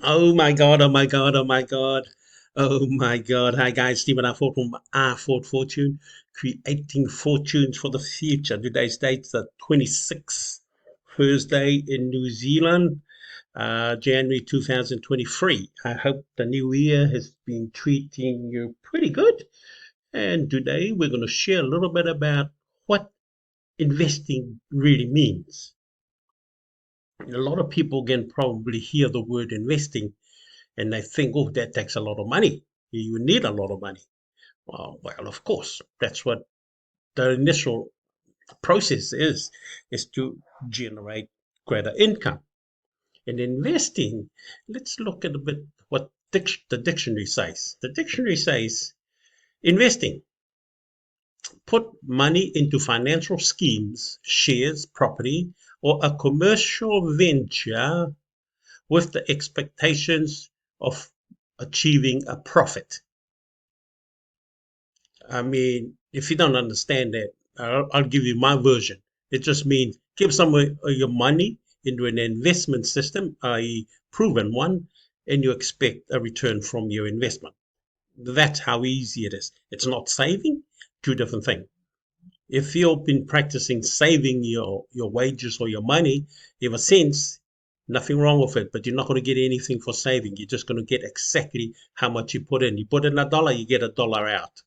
Oh my God, oh my God, oh my God. Oh my God. Hi guys, Stephen R. Ford from R. Ford Fortune, creating fortunes for the future. Today's date's the 26th, Thursday in New Zealand, January 2023. I hope the new year has been treating you pretty good. And today we're going to share a little bit about what investing really means. A lot of people can probably hear the word investing and they think, oh, that takes a lot of money. You need a lot of money. Well, of course, that's what the initial process is to generate greater income. And investing, let's look at a bit what the dictionary says. The dictionary says investing, put money into financial schemes, shares, property, or a commercial venture with the expectations of achieving a profit. I mean, if you don't understand that, I'll give you my version. It just means give some of your money into an investment system, i.e., proven one, and you expect a return from your investment. That's how easy it is. It's not saving, two different things. If you've been practicing saving your wages or your money ever since, nothing wrong with it, but you're not going to get anything for saving. You're just going to get exactly how much you put in. You put in $1, you get $1 out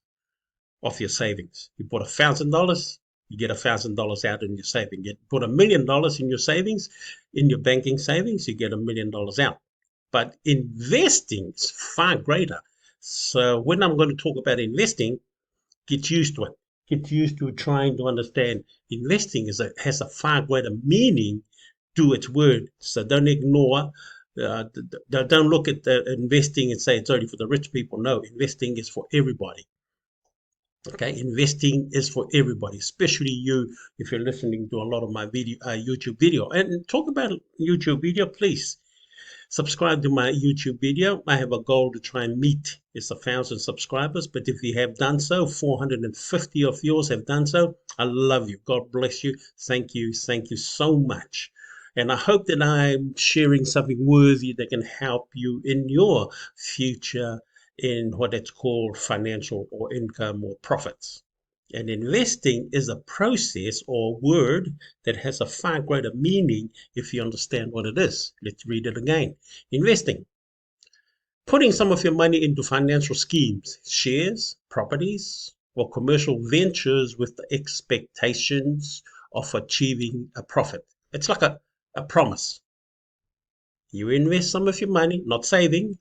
of your savings. You put $1,000, you get $1,000 out in your savings. You put $1,000,000 in your savings, in your banking savings, you get $1,000,000 out. But investing is far greater. So when I'm going to talk about investing, get used to it. Get used to trying to understand investing has a far greater meaning to its word. So don't ignore, don't look at the investing and say it's only for the rich people. No, investing is for everybody. Okay, investing is for everybody, especially you if you're listening to a lot of my YouTube video. And talk about YouTube video, please subscribe to my YouTube video. I have a goal to try and meet it's 1,000 subscribers, but if you have done so, 450 of yours have done so. I love you. God bless you. Thank you so much. And I hope that I'm sharing something worthy that can help you in your future in what it's called financial or income or profits. And investing is a process or word that has a far greater meaning if you understand what it is. Let's read it again. Investing, putting some of your money into financial schemes, shares, properties, or commercial ventures with the expectations of achieving a profit. It's like a promise. You invest some of your money, not saving,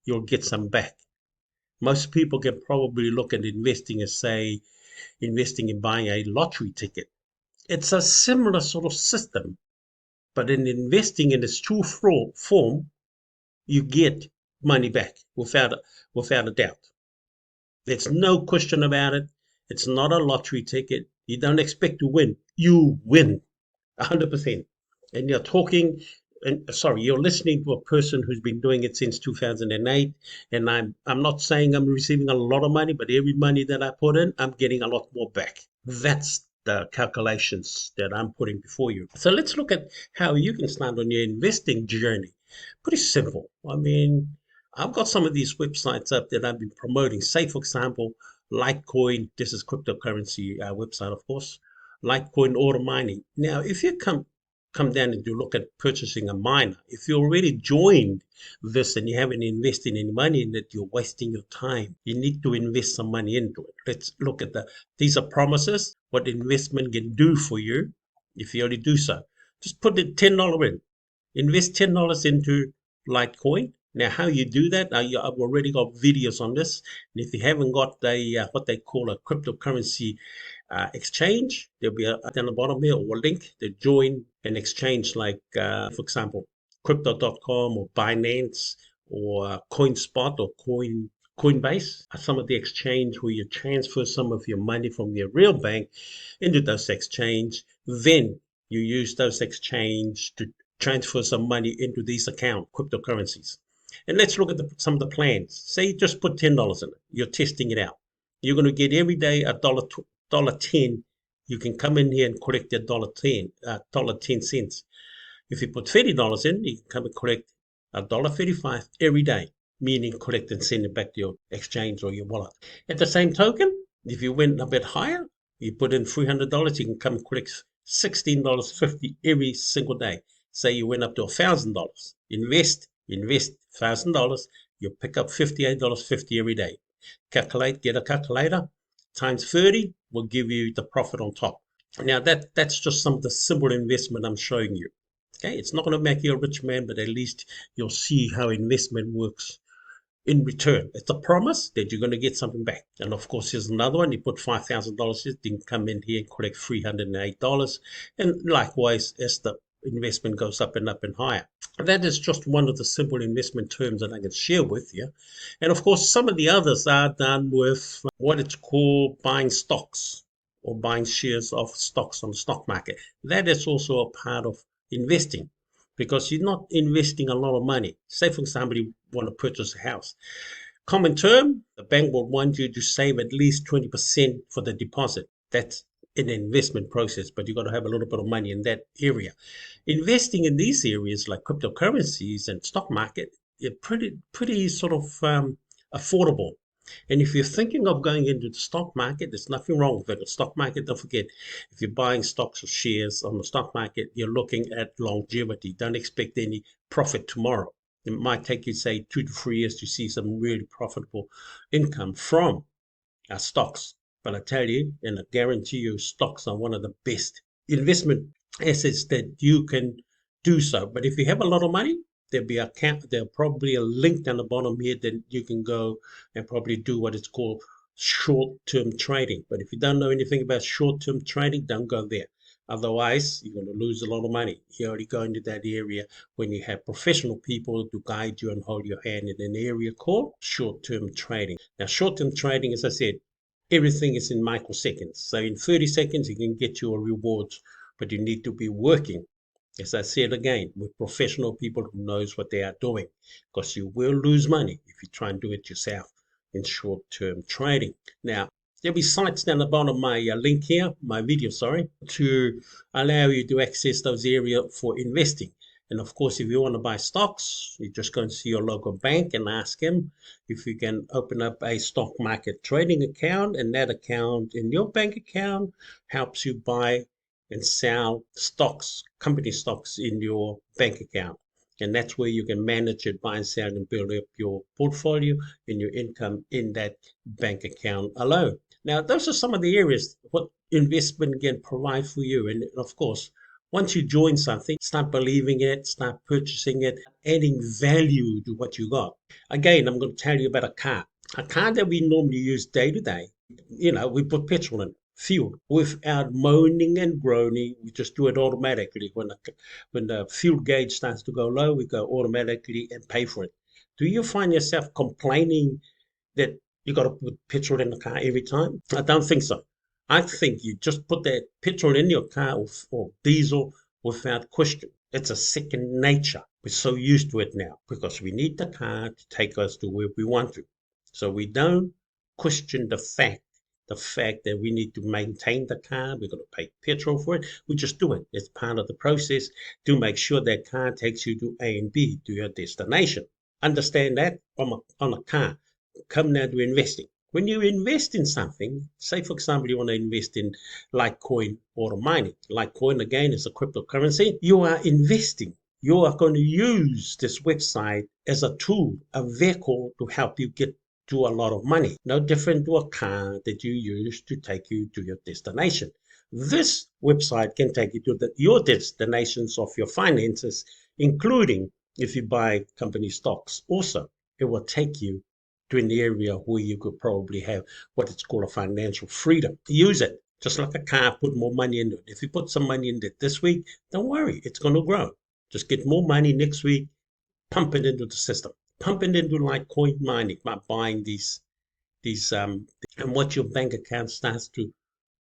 you'll get some back. Most people can probably look at investing as, say, investing in buying a lottery ticket. It's a similar sort of system, but in investing in its true form, you get money back without a doubt. There's no question about it. It's not a lottery ticket. You don't expect to win. You win 100%. And you're talking, and sorry, you're listening to a person who's been doing it since 2008. And I'm not saying I'm receiving a lot of money, but every money that I put in, I'm getting a lot more back. That's the calculations that I'm putting before you. So let's look at how you can start on your investing journey. Pretty simple. I mean, I've got some of these websites up that I've been promoting. Say, for example, Litecoin. This is cryptocurrency website, of course. Litecoin auto mining. Now, if you come down and you look at purchasing a miner, if you already joined this and you haven't invested any money in it, you're wasting your time. You need to invest some money into it. Let's look at these are promises, what investment can do for you if you already do so. Just put the $10 in. Invest $10 into Litecoin. Now, how you do that? I've already got videos on this. And if you haven't got what they call a cryptocurrency exchange, there'll be down the bottom here or a link to join an exchange like, for example, crypto.com or Binance or CoinSpot or Coinbase, some of the exchange where you transfer some of your money from your real bank into those exchange. Then you use those exchange to transfer some money into these account cryptocurrencies. And let's look at some of the plans. Say you just put $10 in it. You're testing it out. You're going to get every day dollar 10. You can come in here and collect that dollar 10 cents. If you put $30 in, you can come and collect $1.35 every day, meaning collect and send it back to your exchange or your wallet. At the same token, if you went a bit higher, you put in $300, you can come and collect $16.50 every single day. Say you went up to $1,000. Invest $1,000, you'll pick up $58.50 every day. Calculate, get a calculator, times 30 will give you the profit on top. Now that's just some of the simple investment I'm showing you. Okay, it's not going to make you a rich man, but at least you'll see how investment works in return. It's a promise that you're going to get something back. And of course, here's another one. You put $5,000, you can come in here and collect $308. And likewise, as the investment goes up and up and higher. That is just one of the simple investment terms that I can share with you. And of course, some of the others are done with what it's called buying stocks or buying shares of stocks on the stock market. That is also a part of investing because you're not investing a lot of money. Say, for example, you want to purchase a house. Common term, the bank will want you to save at least 20% for the deposit. That's an investment process, but you got to have a little bit of money in that area. Investing in these areas like cryptocurrencies and stock market is pretty sort of affordable. And if you're thinking of going into the stock market, there's nothing wrong with it. The stock market, don't forget, if you're buying stocks or shares on the stock market, you're looking at longevity. Don't expect any profit tomorrow. It might take you, say, 2 to 3 years to see some really profitable income from stocks. But I tell you, and I guarantee you, stocks are one of the best investment assets that you can do so. But if you have a lot of money, there'll probably a link down the bottom here that you can go and probably do what it's called short-term trading. But if you don't know anything about short-term trading, don't go there. Otherwise, you're going to lose a lot of money. You already go into that area when you have professional people to guide you and hold your hand in an area called short-term trading. Now, short-term trading, as I said, everything is in microseconds. So in 30 seconds, you can get your rewards, but you need to be working, as I said again, with professional people who knows what they are doing, because you will lose money if you try and do it yourself in short-term trading. Now, there'll be sites down the bottom of my link here, my video, to allow you to access those areas for investing. And of course, if you want to buy stocks, you just go and see your local bank and ask him if you can open up a stock market trading account, and that account in your bank account helps you buy and sell stocks, company stocks in your bank account. And that's where you can manage it, buy and sell, and build up your portfolio and your income in that bank account alone. Now, those are some of the areas what investment can provide for you. And of course, once you join something, start believing it, start purchasing it, adding value to what you got. Again, I'm going to tell you about a car. A car that we normally use day to day, we put petrol in, fuel, without moaning and groaning. We just do it automatically. When the fuel gauge starts to go low, we go automatically and pay for it. Do you find yourself complaining that you got to put petrol in the car every time? I don't think so. I think you just put that petrol in your car or diesel without question. It's a second nature. We're so used to it now because we need the car to take us to where we want to. So we don't question the fact that we need to maintain the car. We're going to pay petrol for it. We just do it. It's part of the process to make sure that car takes you to A and B, to your destination. Understand that on a car. Come now to investing. When you invest in something, say for example, you want to invest in Litecoin or mining. Litecoin, again, is a cryptocurrency. You are investing. You are going to use this website as a tool, a vehicle to help you get to a lot of money. No different to a car that you use to take you to your destination. This website can take you to your destinations of your finances, including if you buy company stocks. Also, it will take you to an area where you could probably have what it's called a financial freedom. Use it just like a car, put more money into it. If you put some money into it this week, don't worry, it's going to grow. Just get more money next week, pump it into the system. Pump it into Litecoin mining by buying these and watch your bank account starts to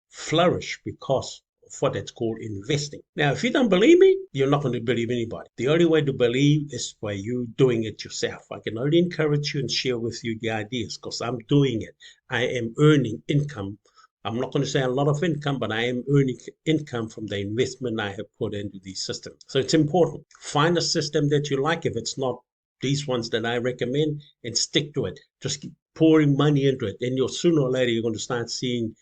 flourish because of what it's called investing. Now, if you don't believe me, you're not going to believe anybody. The only way to believe is by you doing it yourself. I can only encourage you and share with you the ideas because I'm doing it. I am earning income. I'm not going to say a lot of income, but I am earning income from the investment I have put into these systems. So it's important. Find a system that you like. If it's not these ones that I recommend, and stick to it. Just keep pouring money into it. And sooner or later, you're going to start seeing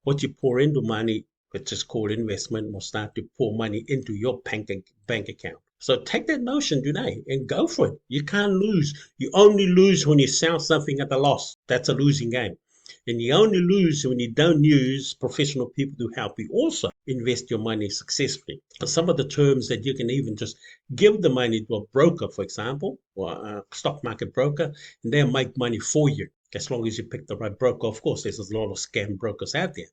what you pour into money, which is called investment, will start to pour money into your bank account. So take that notion today and go for it. You can't lose. You only lose when you sell something at a loss. That's a losing game. And you only lose when you don't use professional people to help you also invest your money successfully. Some of the terms that you can even just give the money to a broker, for example, or a stock market broker, and they'll make money for you as long as you pick the right broker. Of course, there's a lot of scam brokers out there.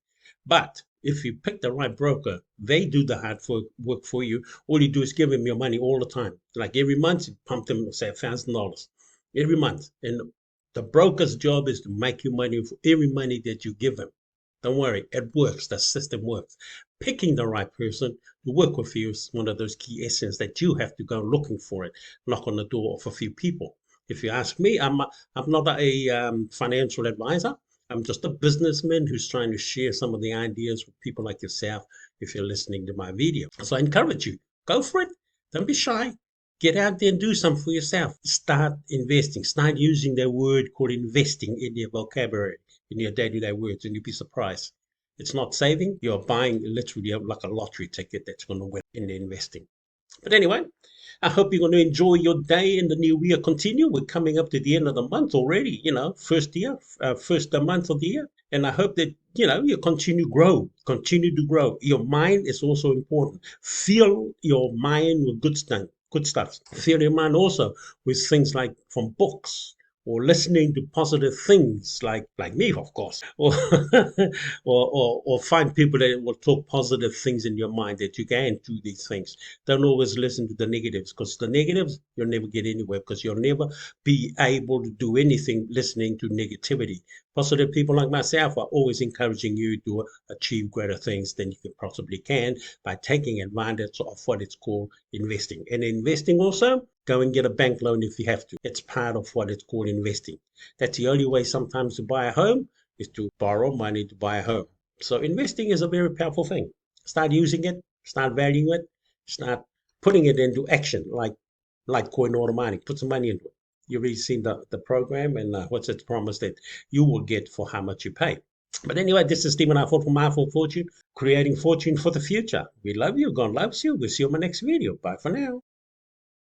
But if you pick the right broker, they do the hard work for you. All you do is give them your money all the time. Like every month, you pump them, say, $1,000 every month. And the broker's job is to make you money for every money that you give them. Don't worry, it works. The system works. Picking the right person to work with you is one of those key essence that you have to go looking for it, knock on the door of a few people. If you ask me, I'm not a financial advisor. I'm just a businessman who's trying to share some of the ideas with people like yourself if you're listening to my video. So I encourage you, go for it. Don't be shy. Get out there and do something for yourself. Start investing. Start using that word called investing in your vocabulary, in your day-to-day words, and you'll be surprised. It's not saving. You're buying literally like a lottery ticket that's going to win in the investing. But anyway, I hope you're going to enjoy your day in the new year. Continue. We're coming up to the end of the month already, first month of the year. And I hope that, you continue to grow. Your mind is also important. Fill your mind with good stuff. Fill your mind also with things like from books, or listening to positive things like me, of course, or, or find people that will talk positive things in your mind that you can do these things. Don't always listen to the negatives, because the negatives, you'll never get anywhere, because you'll never be able to do anything listening to negativity. Positive people like myself are always encouraging you to achieve greater things than you can possibly can by taking advantage of what it's called investing. And investing also, go and get a bank loan if you have to. It's part of what it's called investing. That's the only way sometimes to buy a home, is to borrow money to buy a home. So investing is a very powerful thing. Start using it, start valuing it, start putting it into action, like coin auto mining. Put some money into it. You've already seen the program, and what's its promise that you will get for how much you pay. But anyway, this is Stephen I from Mindful Fortune, creating fortune for the future. We love you. God loves you. We'll see you in my next video. Bye for now.